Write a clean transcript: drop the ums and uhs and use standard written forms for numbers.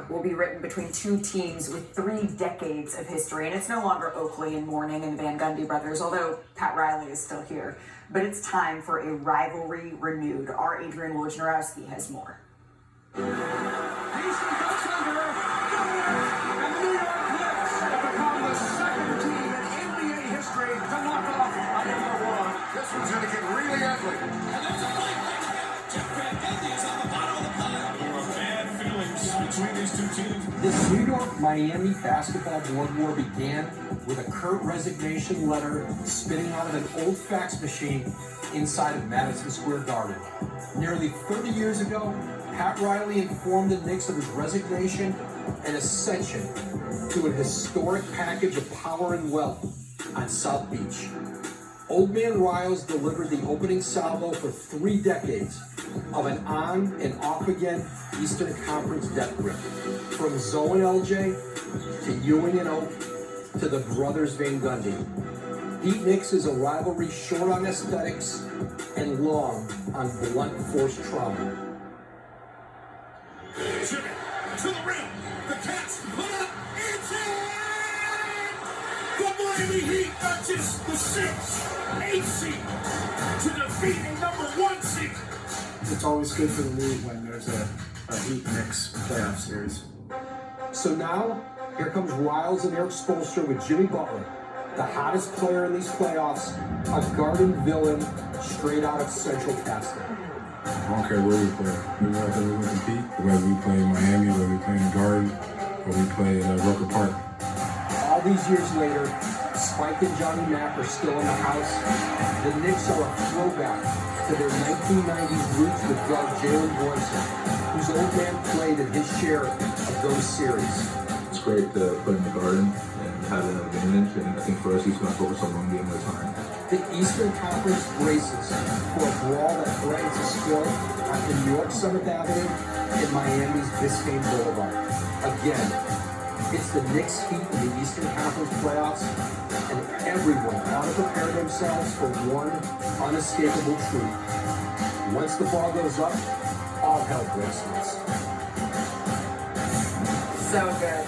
will be written between two teams with 3 decades of history. And it's no longer Oakley and Mourning and Van Gundy brothers, although Pat Riley is still here. But it's time for a rivalry renewed. Our Adrian Wojnarowski has more. Houston goes under, and the New York Knicks have become the second team in NBA history to knock off a number one. This one's going to get really ugly. And there's a fight right now. Jeff Van Gundy is on the bottom of the pile. There are bad feelings between these two teams. This New York-Miami basketball board war began with a curt resignation letter spitting out of an old fax machine inside of Madison Square Garden. Nearly 30 years ago, Pat Riley informed the Knicks of his resignation and ascension to a historic package of power and wealth on South Beach. Old Man Riles delivered the opening salvo for 3 decades of an on and off again Eastern Conference death grip. From Zoe and LJ to Ewing and Oak to the brothers Van Gundy. Heat Knicks is a rivalry short on aesthetics and long on blunt force trauma. Jimmy to the rim. The Cats put up. It's in! The Miami Heat touches the 6-8 seed to defeat a number 1 seed. It's always good for the league when there's a Heat Knicks playoff series. So now, here comes Riles and Eric Spoelstra with Jimmy Butler, the hottest player in these playoffs, a Garden villain straight out of Central Casting. I don't care where we play. We know that we're going to compete. Whether we play in Miami, whether we play in the Garden, or we play at Rucker Park. All these years later, Spike and Johnny Mack are still in the house. The Knicks are a throwback to their 1990s roots with guard Jalen Brunson, whose old man played in his share of those series. It's great to play in the Garden and have an advantage, and I think for us, he's going to focus on one game at a time. The Eastern Conference races for a brawl that threatens to spill onto New York 7th Avenue and Miami's Biscayne Boulevard. Again, it's the Knicks Heat in the Eastern Conference playoffs, and everyone ought to prepare themselves for one unescapable truth. Once the ball goes up, all hell breaks loose. So good.